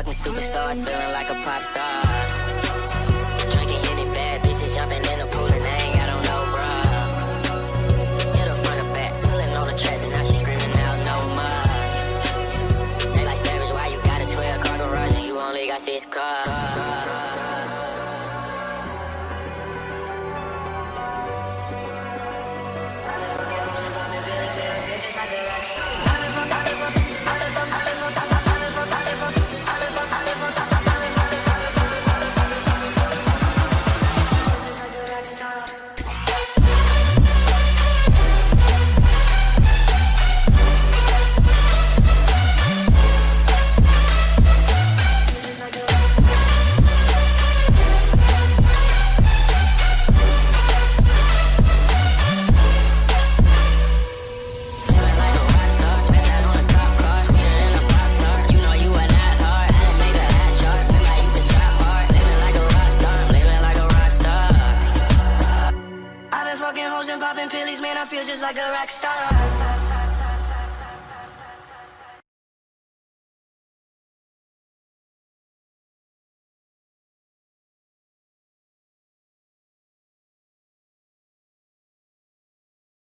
fucking superstars, feeling like a pop star. Drinking Henny, bad bitches jumping in the pool and they ain't got on no bra. Hit her front and back, pulling on the tracks and now she screaming out no more. They like Savage, why you got a 12-car garage and you only got 6 cars? Fucking hoes and popping pillies, man, I feel just like a rock star.